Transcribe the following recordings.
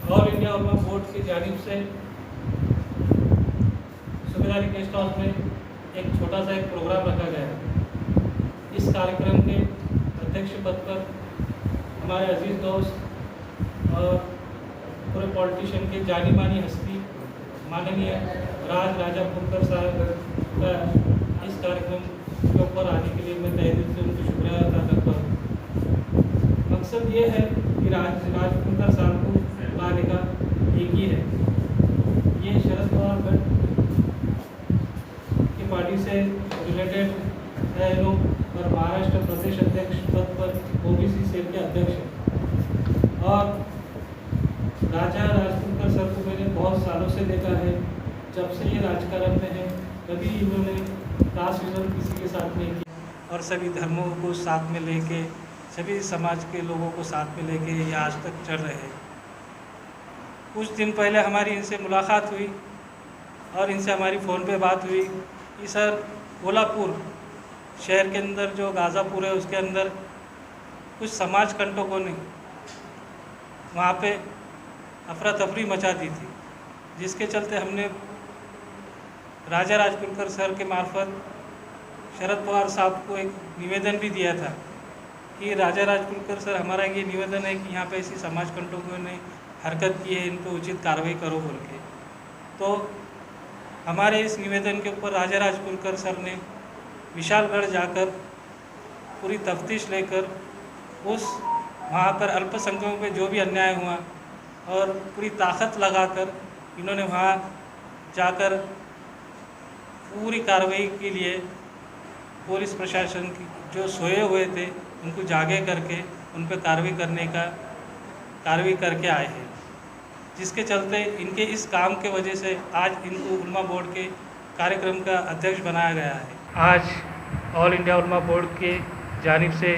All India उलमा board की जानिब से सूबेदारी गेस्ट हाउस में एक छोटा सा एक प्रोग्राम रखा गया है। इस कार्यक्रम के अध्यक्ष पद पर हमारे अजीज़ दोस्त और पूरे पॉलिटिशियन के जानी मानी हस्ती माननीय राज राजापुरकर साहब का इस कार्यक्रम के ऊपर आने के लिए मैं तहे दिल से उनको शुक्रिया अदा करता हूँ। मकसद ये है कि राजपुरकर साहब को लाने का एक ही है, ये शरद पवार गढ़ की पार्टी से रिलेटेड है लोग और महाराष्ट्र प्रदेश अध्यक्ष पद पर ओबीसी सेल के अध्यक्ष हैं। और राजा राजपुरकर सर को मैंने बहुत सालों से देखा है, जब से ये राजकारण में है कभी इन्होंने कास्टिज्म किसी के साथ नहीं किया और सभी धर्मों को साथ में लेके सभी समाज के लोगों को साथ में लेके ये आज तक चल रहे हैं। कुछ दिन पहले हमारी इनसे मुलाकात हुई और इनसे हमारी फ़ोन पे बात हुई कि सर कोल्हापुर शहर के अंदर जो गाज़ापुर है उसके अंदर कुछ समाज कंटकों ने वहाँ पे अफरा तफरी मचा दी थी, जिसके चलते हमने राजा राजपुरकर सर के मार्फत शरद पवार साहब को एक निवेदन भी दिया था कि राजा राजपुरकर सर हमारा ये निवेदन है कि यहाँ पे ऐसी समाज कंटकों ने हरकत की है, इन पर उचित कार्रवाई करो बोल के। तो हमारे इस निवेदन के ऊपर राजा राजपुरकर सर ने विशालगढ़ जाकर पूरी तफ्तीश लेकर उस वहाँ पर अल्पसंख्यकों पे जो भी अन्याय हुआ और पूरी ताकत लगाकर इन्होंने वहाँ जाकर पूरी कार्रवाई के लिए पुलिस प्रशासन की जो सोए हुए थे उनको जागे करके उन पर कार्रवाई करके आए हैं, जिसके चलते इनके इस काम के वजह से आज इनको उलमा बोर्ड के कार्यक्रम का अध्यक्ष बनाया गया है। आज ऑल इंडिया उलमा बोर्ड के जानिब से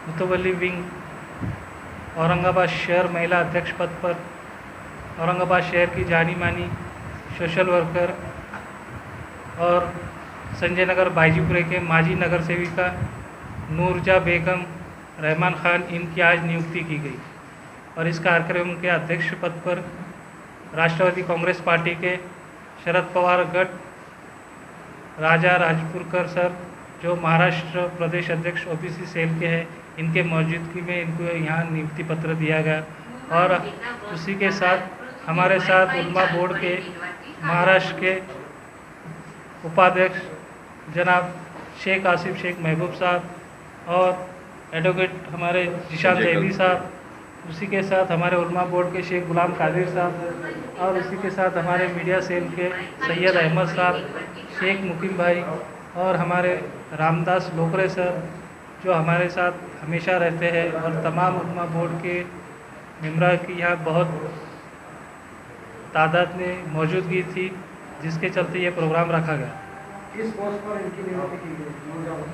मुतवल्ली विंग औरंगाबाद शहर महिला अध्यक्ष पद पर औरंगाबाद शहर की जानी मानी सोशल वर्कर और संजय नगर बाईजीपुरे के माजी नगर सेविका नूरजा बेगम रहमान खान इनकी आज नियुक्ति की गई और इस कार्यक्रम के अध्यक्ष पद पर राष्ट्रवादी कांग्रेस पार्टी के शरद पवार गढ़ राजा राजपुरकर सर जो महाराष्ट्र प्रदेश अध्यक्ष ओबीसी सेल के हैं, इनके मौजूदगी में इनको यहाँ नियुक्ति पत्र दिया गया। और उसी के साथ हमारे साथ उलमा बोर्ड के महाराष्ट्र के उपाध्यक्ष जनाब शेख आसिफ शेख महबूब साहब और एडवोकेट हमारे जिशान जैदी साहब, उसी के साथ हमारे उलमा बोर्ड के शेख गुलाम कादिर साहब और उसी के साथ हमारे मीडिया सेल के सैयद अहमद साहब, शेख मुकीम भाई और हमारे रामदास लोकरे सर जो हमारे साथ हमेशा रहते हैं और तमाम उलमा बोर्ड के मेम्बर की यहाँ बहुत तादाद में मौजूदगी थी, जिसके चलते ये प्रोग्राम रखा गया। किस पोस्ट पर इनकी नियुक्ति की गई?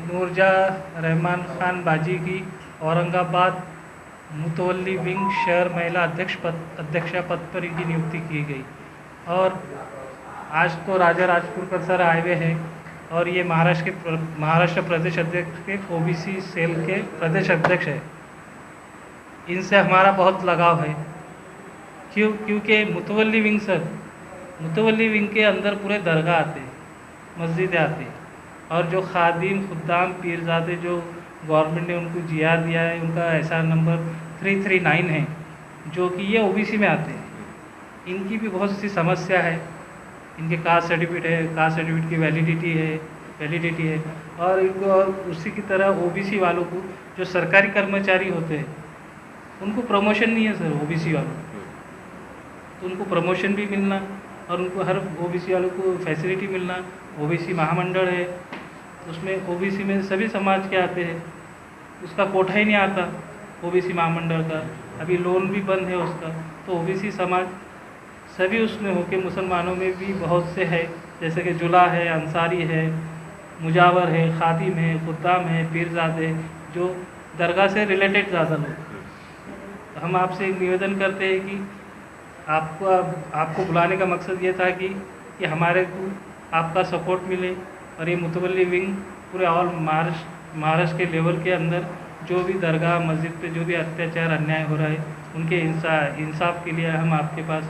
नूरजा रहमान खान बाजी की औरंगाबाद मुतवल्ली विंग शहर महिला अध्यक्षा पद पर इनकी नियुक्ति की गई। और आज तो राजा राजपुरकर सर आए हुए हैं और ये महाराष्ट्र प्रदेश अध्यक्ष के ओबीसी सेल के प्रदेश अध्यक्ष है। इनसे हमारा बहुत लगाव है, क्योंकि मुतवल्ली विंग के अंदर पूरे दरगाह आते हैं, मस्जिदें आती हैं और जो खादिम खुद्दाम पीरजादे जो गवर्नमेंट ने उनको जिया दिया है, उनका एसआर नंबर 339 है, जो कि ये ओबीसी में आते हैं। इनकी भी बहुत सी समस्या है, इनके कास्ट सर्टिफिकेट की वैलिडिटी है और इनको और उसी की तरह ओबीसी वालों को जो सरकारी कर्मचारी होते हैं उनको प्रमोशन नहीं है सर, ओबीसी वालों को, तो उनको प्रमोशन भी मिलना और उनको हर ओबीसी वालों को फैसिलिटी मिलना। ओबीसी महामंडल है, उसमें ओबीसी में सभी समाज के आते हैं, उसका कोटा ही नहीं आता ओबीसी महामंडल का, अभी लोन भी बंद है उसका। तो ओबीसी समाज सभी उसमें होके मुसलमानों में भी बहुत से है, जैसे कि जुला है, अंसारी है, मुजावर है, खादिम है, खुद्दाम है, पीरजादे, जो दरगाह से रिलेटेड ज़्यादा लोग। हम आपसे निवेदन करते हैं कि आपको बुलाने का मकसद ये था कि हमारे को आपका सपोर्ट मिले और ये मुतवल्ली विंग पूरे ऑल महाराष्ट्र के लेवल के अंदर जो भी दरगाह मस्जिद पे जो भी अत्याचार अन्याय हो रहा है उनके इंसाफ के लिए हम आपके पास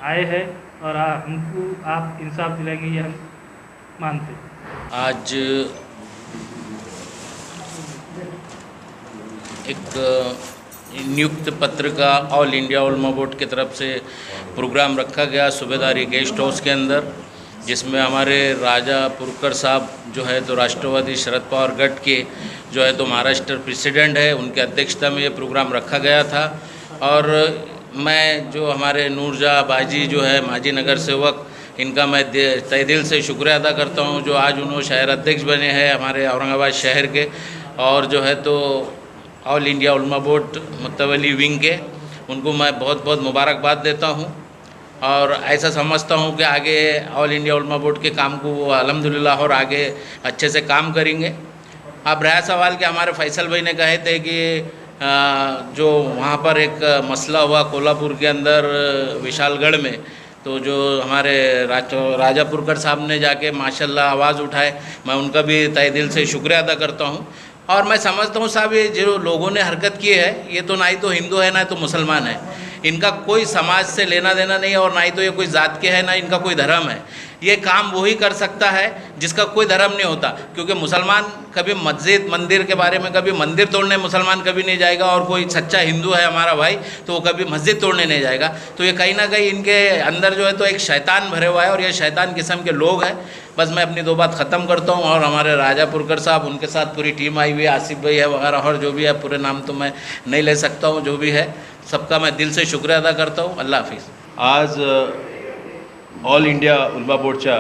आए हैं और हमको आप इंसाफ दिलाएंगे ये हम मानते हैं। आज एक नियुक्त पत्र का ऑल इंडिया उलमा बोर्ड की तरफ से प्रोग्राम रखा गया सूबेदारी गेस्ट हाउस के अंदर, जिसमें हमारे राजा पुरकर साहब जो है तो राष्ट्रवादी शरद पवार गठ के जो है तो महाराष्ट्र प्रेसिडेंट है, उनके अध्यक्षता में ये प्रोग्राम रखा गया था। और मैं जो हमारे नूरजहाँ बाजी जो है माजी नगर सेवक, इनका मैं तहे दिल से शुक्रिया अदा करता हूँ जो आज उन्होंने शहर अध्यक्ष बने हैं हमारे औरंगाबाद शहर के, और जो है तो ऑल इंडिया उलमा बोर्ड मुतवली विंग के, उनको मैं बहुत बहुत मुबारकबाद देता हूँ। और ऐसा समझता हूँ कि आगे ऑल इंडिया उलमा बोर्ड के काम को वो अल्हम्दुलिल्लाह और आगे अच्छे से काम करेंगे। अब रहा सवाल कि हमारे फैसल भाई ने कहे थे कि जो वहाँ पर एक मसला हुआ कोल्हापुर के अंदर विशालगढ़ में, तो जो हमारे राजा पुरकर साहब ने जाके माशाल्लाह आवाज़ उठाए, मैं उनका भी तहे दिल से शुक्रिया अदा करता हूँ। और मैं समझता हूँ साहब ये जो लोगों ने हरकत की है ये तो ना ही तो हिंदू है ना तो मुसलमान है, इनका कोई समाज से लेना देना नहीं है और ना ही तो ये कोई जात के है ना इनका कोई धर्म है। ये काम वही कर सकता है जिसका कोई धर्म नहीं होता, क्योंकि मुसलमान कभी मस्जिद मंदिर के बारे में कभी मंदिर तोड़ने मुसलमान कभी नहीं जाएगा, और कोई सच्चा हिंदू है हमारा भाई तो वो कभी मस्जिद तोड़ने नहीं जाएगा। तो ये कहीं ना कहीं इनके अंदर जो है तो एक शैतान भरे हुआ है और ये शैतान किस्म के लोग हैं। बस मैं अपनी दो बात ख़त्म करता हूँ। और हमारे राजा पुरकर साहब, उनके साथ पूरी टीम आई हुई है, आसिफ भाई है वगैरह और जो भी है, पूरे नाम तो मैं नहीं ले सकता हूँ, जो भी है सबका मैं दिल से शुक्रिया अदा करता हूँ। अल्लाह हाफिज़। आज ऑल इंडिया उलमा बोर्डच्या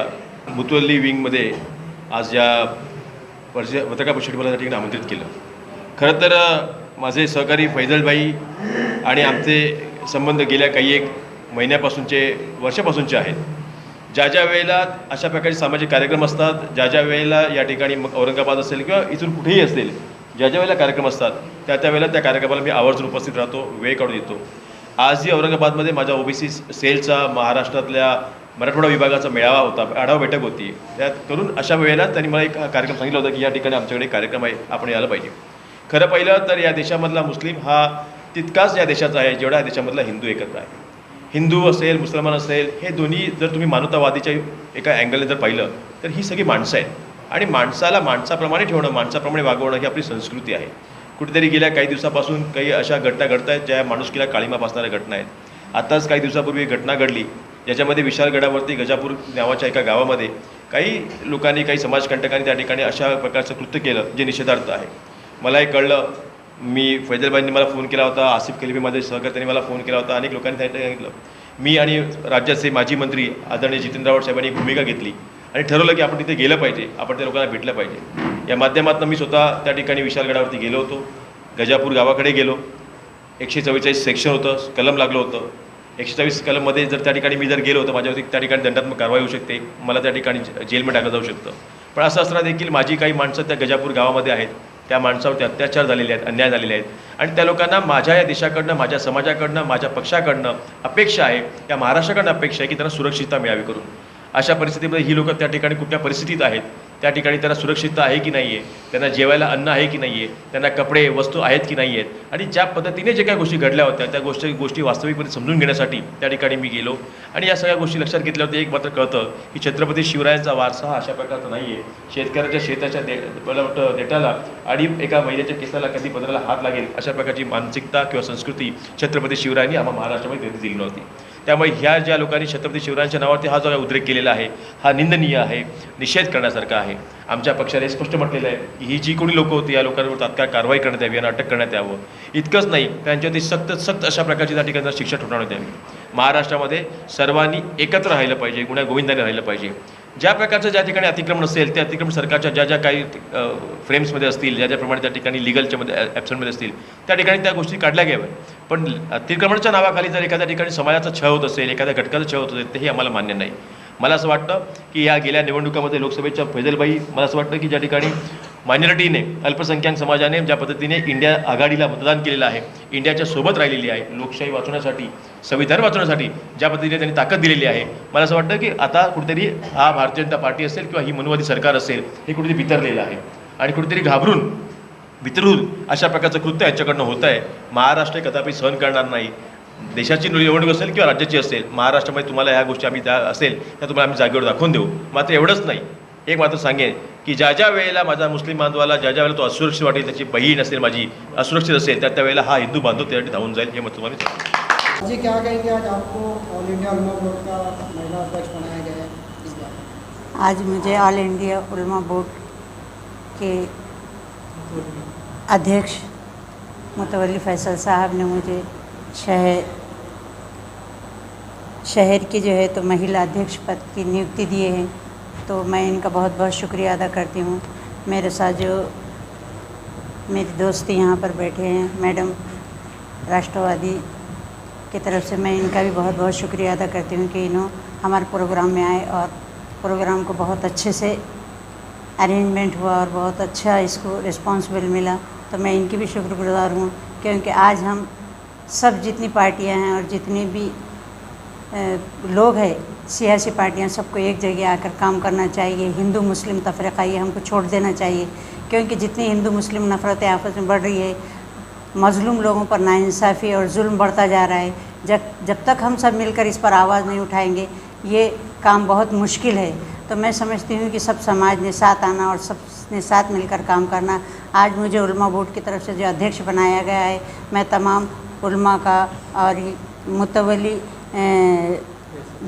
मुतवल्ली विंगमध्ये आज या पत्रकार परिषदेला मला त्या ठिकाणी आमंत्रित केलं। खरं तर माझे सहकारी फैजलभाई आणि आमचे संबंध गेल्या काही एक महिन्यापासूनचे वर्षापासूनचे आहेत। ज्या वेळेला अशा प्रकारचे सामाजिक कार्यक्रम असतात, ज्या वेळेला या ठिकाणी औरंगाबाद असेल किंवा इथून कुठेही असेल, ज्या वेळेला कार्यक्रम असतात त्या वेळेला त्या कार्यक्रमाला मी आवर्जून उपस्थित राहतो, वेळ काढून येतो। आजही औरंगाबादमध्ये माझ्या ओबीसी सेलचा महाराष्ट्रातल्या मराठवाडा विभागाचा मेळावा होता, आढावा बैठक होती। त्यात करून अशा वेळेला त्यांनी मला एक कार्यक्रम सांगितला होता की या ठिकाणी आमच्याकडे कार्यक्रम आहे, आपण यायला पाहिजे। खरं पाहिलं तर या देशामधला मुस्लिम हा तितकाच या देशाचा आहे जेवढा या देशामधला हिंदू एकत्र आहे। हिंदू असेल मुसलमान असेल, हे दोन्ही जर तुम्ही मानवतावादीच्या एका अँगलने जर पाहिलं तर ही सगळी माणसं आहेत आणि माणसाला माणसाप्रमाणे ठेवणं, माणसाप्रमाणे वागवणं ही आपली संस्कृती आहे। कुठेतरी गेल्या काही दिवसापासून काही अशा घटना घडत आहेत ज्या माणुसकीला काळीमा फासणाऱ्या घटना आहेत। आताच काही दिवसापूर्वी एक घटना घडली ज्याच्यामध्ये विशालगडावरती गजापूर नावाच्या एका गावामध्ये काही लोकांनी, काही समाजकंटकांनी त्या ठिकाणी अशा प्रकारचं कृत्य केलं जे निषेधार्थ आहे। मला हे कळलं, मी फैजलभाईंनी मला फोन केला होता, आसिफ कलिबी माझे सहकारी त्यांनी मला फोन केला होता, अनेक लोकांनी त्या सांगितलं। मी आणि राज्याचे माजी मंत्री आदरणीय जितेंद्र आव्हाड साहेबांनी भूमिका घेतली आणि ठरवलं की आपण तिथे गेलं पाहिजे, आपण त्या लोकांना भेटलं पाहिजे। या माध्यमातून मी स्वतः त्या ठिकाणी विशालगडावरती गेलो होतो, गजापूर गावाकडे गेलो। 144 सेक्शन होतं, कलम लागलं होतं। 124 कलममध्ये जर त्या ठिकाणी मी जर गेलो तर माझ्यावरती त्या ठिकाणी दंडात्मक कारवाई होऊ शकते, मला त्या ठिकाणी जेलमध्ये टाकलं जाऊ शकतं। पण असं असताना देखील माझी काही माणसं त्या गजापूर गावामध्ये आहेत, त्या माणसावरती अत्याचार झालेले आहेत, अन्याय झालेले आहेत आणि त्या लोकांना माझ्या या देशाकडनं, माझ्या समाजाकडनं, माझ्या पक्षाकडनं अपेक्षा आहे, या महाराष्ट्राकडनं अपेक्षा आहे की त्यांना सुरक्षितता मिळावी करून। अशा परिस्थितीमध्ये ही लोकं त्या ठिकाणी कुठल्या परिस्थितीत आहेत, त्या ठिकाणी त्यांना सुरक्षितता आहे की नाही आहे, त्यांना जेवायला अन्न आहे की नाही आहे, त्यांना कपडे वस्तू आहेत की नाही आहेत आणि ज्या पद्धतीने जे काही गोष्टी घडल्या होत्या त्या गोष्टी वास्तविकपणे समजून घेण्यासाठी त्या ठिकाणी मी गेलो आणि या सगळ्या गोष्टी लक्षात घेतल्यावरती एक मात्र कळतं की छत्रपती शिवरायांचा वारसा हा अशा प्रकारचा नाही आहे। शेतकऱ्याच्या शेताच्या देठाला आणि एका महिन्याच्या केसाला कधी पदराला हात लागेल अशा प्रकारची मानसिकता किंवा संस्कृती छत्रपती शिवरायांनी आम्हा महाराष्ट्रामध्ये दिली नव्हती। त्यामुळे ह्या ज्या लोकांनी छत्रपती शिवरायांच्या नावावरती हा जो उद्रेक केलेला आहे हा निंदनीय आहे, निषेध करण्यासारखा आहे। आमच्या पक्षाने स्पष्ट म्हटलेलं आहे की ही जी कोणी लोकं होती या लोकांवर तात्काळ कारवाई करण्यात यावी आणि अटक करण्यात यावं। इतकंच नाही, त्यांच्यावरती सक्त अशा प्रकारची त्या ठिकाणी शिक्षा ठोठावण्यात यावी। महाराष्ट्रामध्ये सर्वांनी एकत्र राहिलं पाहिजे, गुन्हा गोविंदाने राहिलं पाहिजे। ज्या प्रकारचं ज्या ठिकाणी अतिक्रमण असेल त्या अतिक्रमण सरकारच्या ज्या काही फ्रेम्समध्ये असतील, ज्याप्रमाणे त्या ठिकाणी लिगलच्यामध्ये ॲब्सेंटमध्ये असतील त्या ठिकाणी त्या गोष्टी काढल्या घ्याव्या। पण अतिक्रमणाच्या नावाखाली जर एखाद्या ठिकाणी समाजाचा छळ होत असेल, एखाद्या घटकाचा छळ होत असेल तर हे आम्हाला मान्य नाही। मला असं वाटतं की या गेल्या निवडणुकामध्ये लोकसभेच्या फैजलभाई, मला असं वाटतं की ज्या ठिकाणी मायनॉरिटीने, अल्पसंख्याक समाजाने ज्या पद्धतीने इंडिया आघाडीला मतदान केलेलं आहे, इंडियाच्या सोबत राहिलेली आहे, लोकशाही वाचवण्यासाठी, संविधान वाचवण्यासाठी ज्या पद्धतीने त्यांनी ताकद दिलेली आहे, मला असं वाटतं की आता कुठेतरी हा भारतीय जनता पार्टी असेल किंवा ही मनुवादी सरकार असेल हे कुठेतरी बिथरलेलं आहे आणि कुठेतरी घाबरून वितरून अशा प्रकारचं कृत्य यांच्याकडनं होत आहे. महाराष्ट्र कदापि सहन करणार नाही. देशाची निवडणूक असेल किंवा राज्याची असेल, महाराष्ट्रामध्ये तुम्हाला ह्या गोष्टी आम्ही असेल त्या तुम्हाला आम्ही जागेवर दाखवून देऊ. मात्र एवढंच नाही, एक मात्र सांगेन की ज्या वेळेला माझा मुस्लिम बांधवाला ज्या वेळेला तो असुरक्षित वाटेल, त्याची बहीण असेल माझी असुरक्षित असेल, त्या वेळेला हा हिंदू बांधव त्यासाठी धावून जाईल. हे मत तुम्हाला जी क्या कहेंगे, आज आपको ऑल इंडिया उलमा बोर्ड का महिला अध्यक्ष बनाया गया है, इस बार आज मुझे ऑल इंडिया उलमा बोर्ड के अध्यक्ष मुतवल्ली फैसल साहब ने मुझे शहर की जो है तो महिला अध्यक्ष पद की नियुक्ति दिए हैं, तो मैं इनका बहुत बहुत शुक्रिया अदा करती हूँ. मेरे साथ जो मेरी दोस्ती यहाँ पर बैठे हैं मैडम राष्ट्रवादी की तरफ से, मैं इनका भी बहुत बहुत शुक्रिया अदा करती हूँ कि इन्होंने हमारे प्रोग्राम में आए और प्रोग्राम को बहुत अच्छे से अरेंजमेंट हुआ और बहुत अच्छा इसको रिस्पॉन्सिबल मिला. तो मैं इनकी भी शुक्रगुजार हूँ, क्योंकि आज हम सब जितनी पार्टियां हैं और जितने भी लोग हैं, सियासी पार्टियां, सबको एक जगह आकर काम करना चाहिए. हिंदू मुस्लिम तफरीक़ा ये हमको छोड़ देना चाहिए, क्योंकि जितनी हिंदू मुस्लिम नफ़रतें आपस में बढ़ रही है, मज़लूम लोगों पर नाइंसाफ़ी और जुल्म बढ़ता जा रहा है. जब तक हम सब मिलकर इस पर आवाज़ नहीं उठाएंगे, ये काम बहुत मुश्किल है. तो मैं समझती हूँ कि सब समाज ने साथ आना और सब ने साथ मिलकर काम करना. आज मुझे उलमा बोर्ड की तरफ से जो अध्यक्ष बनाया गया है, मैं तमाम उलमा का और मुतवल्ली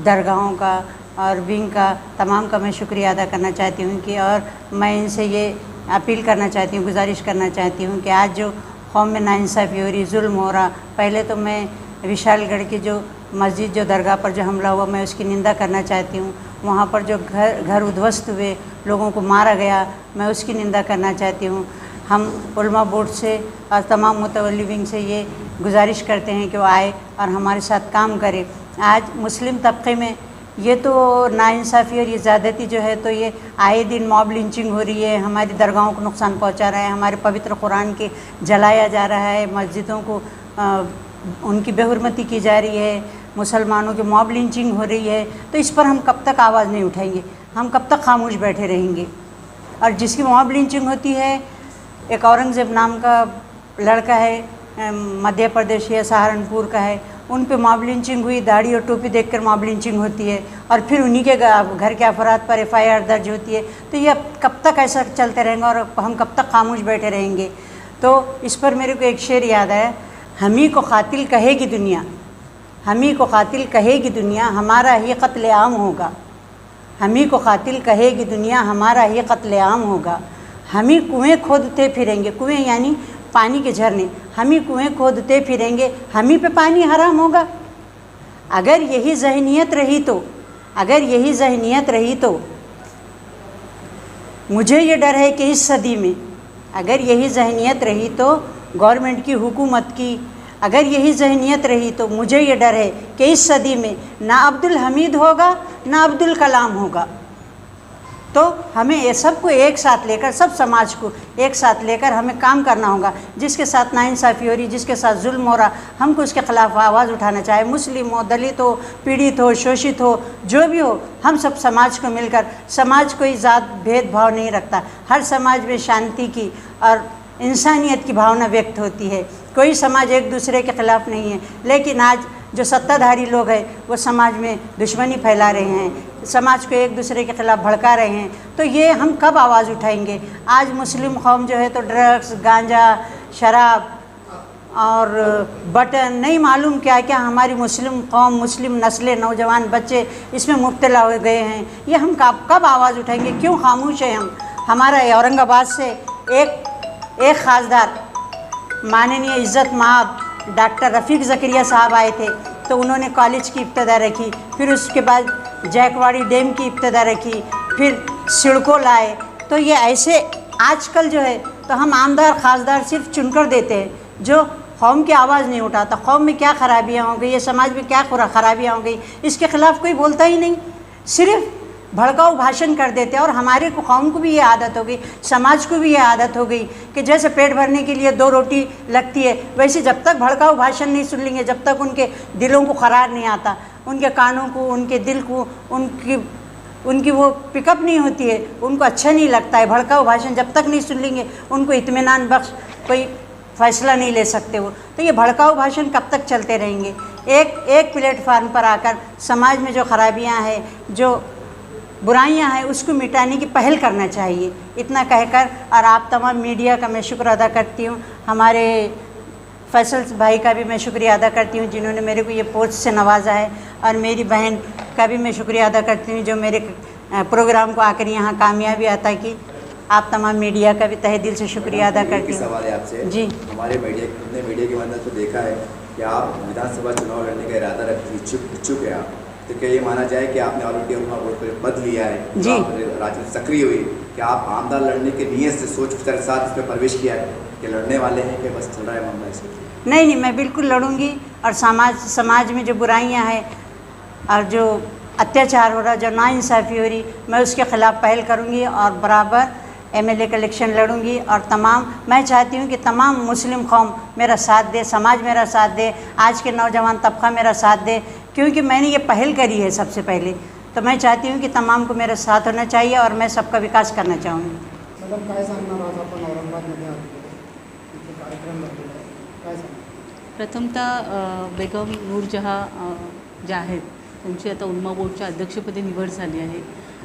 दरगाहों का और विंग का तमाम का मैं शुक्रिया अदा करना चाहती हूँ कि, और मैं इनसे ये अपील करना चाहती हूँ, गुजारिश करना चाहती हूँ कि आज जो कौम में नाइंसाफ़ी हो रही, जुल्म हो रहा, पहले तो मैं विशालगढ़ की जो मस्जिद, जो दरगाह पर जो हमला हुआ, मैं उसकी निंदा करना चाहती हूँ. वहाँ पर जो घर उद्ध्वस्त हुए, लोगों को मारा गया, मैं उसकी निंदा करना चाहती हूँ. हम उलमा बोर्ड से और तमाम मुतवल्ली विंग से ये गुजारिश करते हैं कि वो आए और हमारे साथ काम करें. आज मुस्लिम तबके में ये तो नाइंसाफ़ी और ये ज़्यादती जो है, तो ये आए दिन मॉब लिंचिंग हो रही है, हमारी दरगाहों को नुकसान पहुंचा रहा है, हमारे पवित्र कुरान के जलाया जा रहा है, मस्जिदों को उनकी बेहुरमती की जा रही है, मुसलमानों की मॉब लिंचिंग हो रही है. तो इस पर हम कब तक आवाज़ नहीं उठाएंगे, हम कब तक खामोश बैठे रहेंगे. और जिसकी मॉब लिंचिंग होती है, एक औरंगज़ेब नाम का लड़का है, मध्य प्रदेश या सहारनपुर का है, उन पे मॉब लिंचिंग हुई, दाढ़ी और टोपी देखकर मॉब लिंचिंग होती है, और फिर उन्हीं के घर के अफराद पर FIR दर्ज होती है. तो ये कब तक ऐसा चलते रहेंगे और हम कब तक खामोश बैठे रहेंगे. तो इस पर मेरे को एक शेर याद है, हम ही को कातिल कहेगी दुनिया, हम ही को कातिल कहेगी दुनिया, हमारा ही कत्ल आम होगा. हम ही को कातिल कहेगी दुनिया, हमारा ही कत्ल आम होगा. हम ही कुएँ खोदते फिरेंगे, कुएँ यानी पानी के झरने, हम ही कुएँ खोदते फिरेंगे, हम ही पे पानी हराम होगा. अगर यही ज़हनियत रही तो, अगर यही ज़हनियत रही तो मुझे ये डर है कि इस सदी में, अगर यही ज़हनियत रही तो गवर्नमेंट की, हुकूमत की, अगर यही ज़हनियत रही तो मुझे ये डर है कि इस सदी में ना अब्दुल हमीद होगा ना अब्दुल कलाम होगा. तो हमें ये सबको एक साथ लेकर, सब समाज को एक साथ लेकर हमें काम करना होगा. जिसके साथ नाइंसाफ़ी हो रही, जिसके साथ जुल्म हो रहा, हमको उसके ख़िलाफ़ आवाज़ उठाना, चाहे मुस्लिम हो, दलित हो, पीड़ित हो, शोषित हो, जो भी हो, हम सब समाज को मिलकर, समाज कोई ज़ात भेदभाव नहीं रखता, हर समाज में शांति की और इंसानियत की भावना व्यक्त होती है. कोई समाज एक दूसरे के ख़िलाफ़ नहीं है. लेकिन आज जो सत्ताधारी लोग हैं, वो समाज में दुश्मनी फैला रहे हैं, समाज को एक दूसरे के ख़िलाफ़ भड़का रहे हैं. तो ये हम कब आवाज़ उठाएंगे. आज मुस्लिम कौम जो है तो ड्रग्स, गांजा, शराब और बटन, नहीं मालूम क्या क्या हमारी मुस्लिम कौम, मुस्लिम नस्लें, नौजवान बच्चे इसमें मुब्तला हो गए हैं. ये हम कब आवाज़ उठाएंगे, क्यों खामोश हैं हम. हमारा औरंगाबाद से एक खासदार माननीय इज़्ज़त माब डॉक्टर रफ़ीक ज़करिया साहब आए थे, तो उन्होंने कॉलेज की इब्तिदा रखी, फिर उसके बाद जैकवाड़ी डैम की इब्तिदा रखी, फिर सिड़को लाए. तो ये ऐसे आजकल जो है तो हम आमदार खासदार सिर्फ चुनकर देते हैं, जो कौम की आवाज़ नहीं उठाता. कौम में क्या ख़राबियाँ हो गई, ये समाज में क्या ख़राबियाँ हो गई, इसके ख़िलाफ़ कोई बोलता ही नहीं, सिर्फ भड़काऊ भाषण कर देते हैं. और हमारे को कौम को भी ये आदत हो गई, समाज को भी ये आदत हो गई कि जैसे पेट भरने के लिए 2 रोटी लगती है, वैसे जब तक भड़काऊ भाषण नहीं सुन लेंगे, जब तक उनके दिलों को करार नहीं आता, उनके कानों को, उनके दिल को, उनकी उनकी वो पिकअप नहीं होती है, उनको अच्छा नहीं लगता है। भड़काऊ भाषण जब तक नहीं सुन लेंगे उनको इत्मीनान बख्श कोई फ़ैसला नहीं ले सकते वो। तो ये भड़काऊ भाषण कब तक चलते रहेंगे? एक प्लेटफार्म पर आकर समाज में जो खराबियां हैं, जो बुराइयां हैं, उसको मिटाने की पहल करना चाहिए। इतना कहकर और आप तमाम मीडिया का मैं शुक्र अदा करती हूँ। हमारे फैसल भाई का भी मैं शुक्रिया अदा करती हूँ जिन्होंने मेरे को ये पोस्ट से नवाजा है, और मेरी बहन का भी मैं शुक्रिया अदा करती हूँ जो मेरे प्रोग्राम को आकर यहाँ कामयाबी अता की। आप तमाम मीडिया का भी तहे दिल से शुक्रिया अदा करती हूँ। सवाल है आपसे जी, हमारे मीडिया के माध्यम से देखा है कि आप विधानसभा चुनाव लड़ने का इरादा रखते इच्छुक है आप, तो क्या ये माना जाए कि आपने ऑल इंडिया उलमा बोर्ड पर पद लिया है, जी, राजनीति सक्रिय हुई, कि आप आमदार लड़ने के नियत से सोच विचार के साथ इसमें प्रवेश किया है कि लड़ने वाले हैं कि बस चल रहा है मामला इसमें? नहीं, मैं बिल्कुल लड़ूंगी। और समाज में जो बुराइयां हैं और जो अत्याचार हो रहा, जो नाइंसाफ़ी हो रही, मैं उसके ख़िलाफ़ पहल करूंगी और बराबर एमएलए का इलेक्शन लड़ूंगी। और मैं चाहती हूं कि तमाम मुस्लिम कौम मेरा साथ दे, समाज मेरा साथ दे, आज के नौजवान तबका मेरा साथ दे, क्योंकि मैंने ये पहल करी है सबसे पहले। तो मैं चाहती हूँ कि तमाम को मेरा साथ होना चाहिए और मैं सबका विकास करना चाहूँगी। मॅडम काय सांगणार आज आपण औरंगाबादमध्ये आलो इथे कार्यक्रम झालेला आहे, काय सांगणार? प्रथमतः बेगम नूरजहाँ ज्या आहेत त्यांची आता उलमा बोर्डच्या अध्यक्षपदी निवड झाली आहे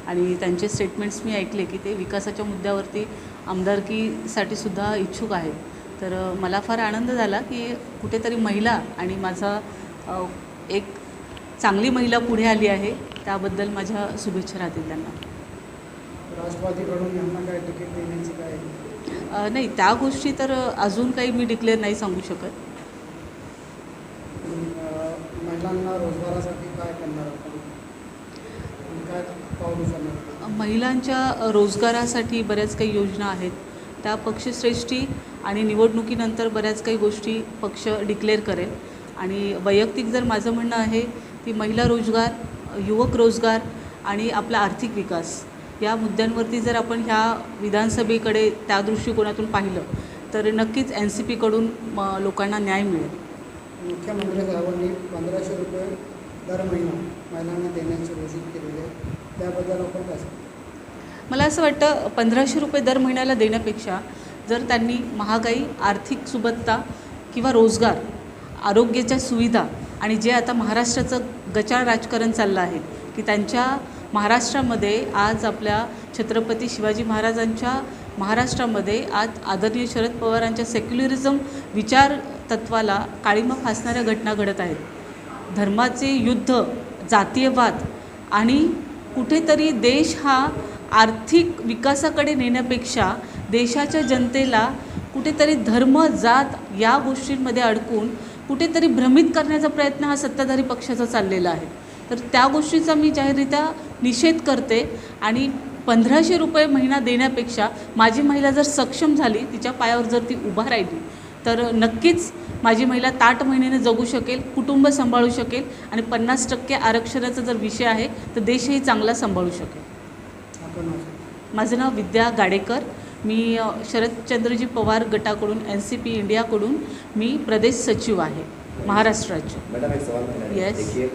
आणि त्यांचे स्टेटमेंट्स मी ऐकले की ते विकासाच्या मुद्द्यावरती आमदारकीसाठी सुद्धा इच्छुक आहेत. तर मला फार आनंद झाला की कुठेतरी महिला आणि माझा एक चांगली महिला पुढे आली आहे, त्याबद्दल माझ्या शुभेच्छा राहतील त्यांना. राष्ट्रवादीकडून यांना काय तिकीट देण्याची काय? नाही, त्या गोष्टी तर अजून काही मी डिक्लेअर नाही सांगू शकत. महिलांना रोजगारासाठी काय करणार आपण, काय पाऊल उचलणार? महिलांच्या रोजगारासाठी बऱ्याच काही योजना आहेत, त्या पक्षश्रेष्ठी आणि निवडणुकीनंतर बऱ्याच काही गोष्टी पक्ष डिक्लेअर करेल. आणि वैयक्तिक जर माझं म्हणणं आहे की महिला रोजगार, युवक रोजगार आणि आपला आर्थिक विकास या मुद्द्यांवरती जर आपण ह्या विधानसभेकडे त्या दृष्टिकोनातून पाहिलं तर नक्कीच NCPकडून लोकांना न्याय मिळेल. मुख्यमंत्री साहेबांनी 1500 रुपये दर महिना महिलांना देण्याची घोषित केलेली आहे, त्याबद्दल आपण काय सांगतो? मला असं वाटतं 1500 रुपये दर महिन्याला देण्यापेक्षा जर त्यांनी महागाई, आर्थिक सुबत्ता किंवा रोजगार, आरोग्याच्या सुविधा आणि जे आता महाराष्ट्राचं गचाळ राजकारण चाललं आहे की त्यांच्या महाराष्ट्रामध्ये आज आपल्या छत्रपती शिवाजी महाराजांच्या महाराष्ट्रामध्ये आज आदरणीय शरद पवारांच्या सेक्युलरिझम विचार तत्वाला काळिमा फासणाऱ्या घटना घडत आहेत. धर्माचे युद्ध, जातीयवाद आणि कुठेतरी देश हा आर्थिक विकासाकडे नेण्यापेक्षा देशाच्या जनतेला कुठेतरी धर्म, जात या गोष्टींमध्ये अडकून कुठेतरी भ्रमित करण्याचा प्रयत्न हा सत्ताधारी पक्षाचा चाललेला आहे. तर त्या गोष्टीचा मी जाहीररित्या निषेध करते आणि 1500 रुपये महिना देण्यापेक्षा माझी महिला जर सक्षम झाली, तिच्या पायावर जर ती उभा राहिली तर नक्कीच माझी महिला ताठ महिन्याने जगू शकेल, कुटुंब सांभाळू शकेल आणि 50% आरक्षणाचा जर विषय आहे तर देशही चांगला सांभाळू शकेल. माझं नाव विद्या गाडेकर, मी शरदचंद्रजी पवार गटाकडून NCP इंडियाकडून मी प्रदेश सचिव आहे महाराष्ट्र राज्य. मैडम एक सवाल करना है. Yes. देखिए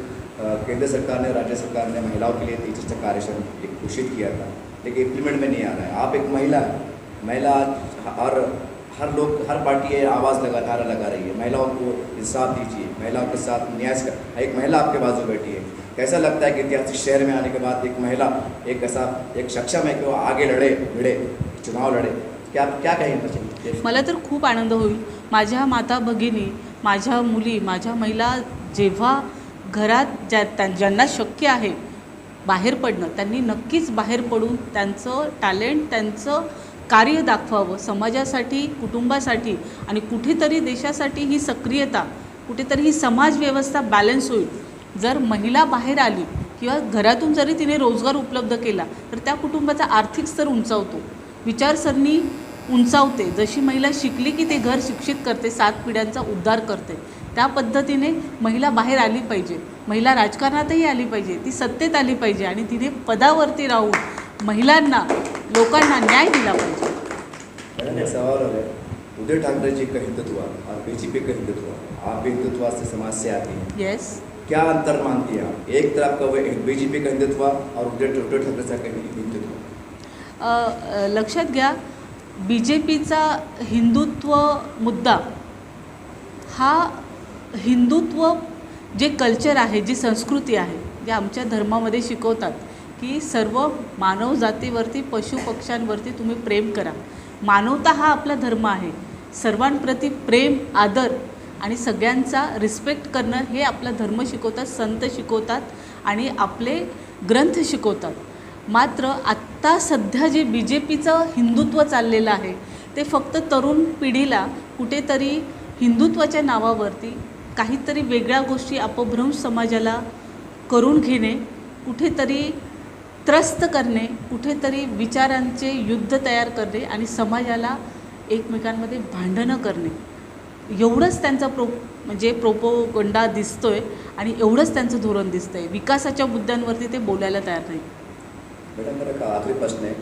केंद्र सरकार ने, राज्य सरकार ने महिलाओं के लिए 23 कार्यक्रम एक घोषित किया था, लेकिन इम्प्लीमेंट में नहीं आ रहा है. आप एक महिला हैं, महिला और हर पार्टी ये आवाज़ नारा लगा रही है, महिलाओं को इंसाफ दीजिए, महिलाओं के साथ न्याय कर. एक महिला आपके बाजू बैठी है, कैसा लगता है कि ऐतिहासिक शहर में आने के बाद एक महिला एक सक्षम है कि वो आगे भिड़े चुनाव लढे? क्या कहेंगे? मला तर खूप आनंद होईल. माझ्या माता भगिनी, माझ्या मुली, माझ्या महिला जेव्हा घरात ज्यांना शक्य आहे बाहेर पडणं, त्यांनी नक्कीच बाहेर पडून त्यांचं टॅलेंट, त्यांचं कार्य दाखवावं समाजासाठी, कुटुंबासाठी आणि कुठेतरी देशासाठी. ही सक्रियता, कुठेतरी ही समाज व्यवस्था बॅलन्स होईल. जर महिला बाहेर आली किंवा घरातून जरी तिने रोजगार उपलब्ध केला तर त्या कुटुंबाचा आर्थिक स्तर उंचावतो, विचारसरणी उंचावते. जशी महिला शिकली की ते घर शिक्षित करते, 7 पिढ्यांचा उद्धार करते. त्या पद्धतीने महिला बाहेर आली पाहिजे, महिला राजकारणातही आली पाहिजे, ती सत्तेत आली पाहिजे आणि तिने पदावरती राहून महिलांना, लोकांना न्याय दिला पाहिजे. मैडम एक सवाल है, उद्धव ठाकरे जी का हिंदुत्व और BJP का हिंदुत्व, आप भी हिंदुत्व से समाज से आती हैं. येस. क्या अंतर मानती है आप? एक तरफ का वो बीजेपी का हिंदुत्व और उद्धव ठाकरे साहेब का हिंदुत्व। लक्षात घ्या, बी जे पीचा हिंदुत्व मुद्दा हा हिंदुत्व जे कल्चर आहे, जी संस्कृती आहे, जे आमच्या धर्मामध्ये शिकवतात की सर्व मानव जातीवरती, पशुपक्ष्यांवरती तुम्ही प्रेम करा. मानवता हा आपला धर्म आहे. सर्वांप्रती प्रेम, आदर आणि सगळ्यांचा रिस्पेक्ट करणं हे आपला धर्म शिकवतात, संत शिकवतात आणि आपले ग्रंथ शिकवतात. मात्र आत्ता सध्या जे बी जे पीचं हिंदुत्व चाललेलं आहे ते फक्त तरुण पिढीला कुठेतरी हिंदुत्वाच्या नावावरती काहीतरी वेगळ्या गोष्टी अपभ्रंश समाजाला करून घेणे, कुठेतरी त्रस्त करणे, कुठेतरी विचारांचे युद्ध तयार करणे आणि समाजाला एकमेकांमध्ये भांडणं करणे, एवढंच त्यांचा म्हणजे प्रोपोगंडा दिसतोय आणि एवढंच त्यांचं धोरण दिसतंय. विकासाच्या मुद्द्यांवरती ते बोलायला तयार नाही. मैडम, मेरा का आखिरी प्रश्न है,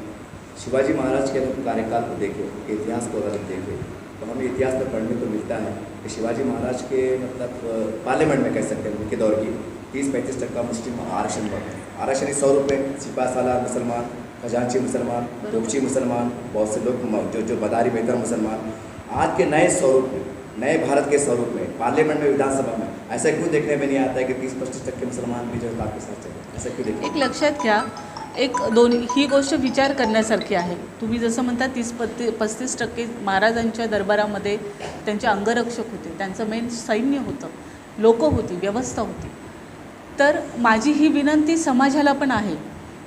शिवाजी महाराज के कार्यकाल को देखें, इतिहास को अगर देखें तो हमें इतिहास में पढ़ने को मिलता है कि शिवाजी महाराज के मतलब पार्लियामेंट में कह सकते हैं उनके दौर की 30-35% मुस्लिम आरक्षण हुआ. आरक्षण इस स्वरूप में सिपाही सालार मुसलमान, खजांची मुसलमान, तोपची मुसलमान, बहुत से लोग जो मदारी बेहतर मुसलमान. आज के नए स्वरूप में, नए भारत के स्वरूप में, पार्लियामेंट में, विधानसभा में ऐसा क्यों देखने में नहीं आता है कि 30-35% मुसलमान भी जो है आपके साथ चले? ऐसा क्यों देखते? एक लक्षात घ्या, ही गोष्ट विचार करण्यासारखी आहे. तुम्ही जसं म्हणता 30-35% महाराजांच्या दरबारामध्ये त्यांचे अंगरक्षक होते, त्यांचं मेन सैन्य होतं, लोक होती, व्यवस्था होती. तर माझी ही विनंती समाजाला पण आहे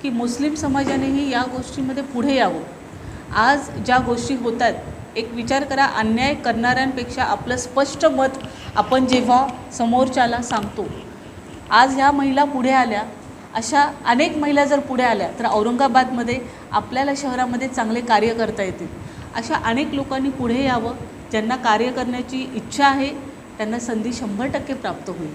की मुस्लिम समाजानेही या गोष्टीमध्ये पुढे यावं. आज ज्या गोष्टी होत आहेत, एक विचार करा, अन्याय करणाऱ्यांपेक्षा आपलं स्पष्ट मत आपण जेव्हा समोरच्याला सांगतो, आज ह्या महिला पुढे आल्या, अशा अनेक महिला जर पुढे आल्या तर औरंगाबादमध्ये आपल्याला शहरामध्ये चांगले कार्य करता येतील. अशा अनेक लोकांनी पुढे यावं, ज्यांना कार्य करण्याची इच्छा आहे त्यांना संधी 100% प्राप्त होईल.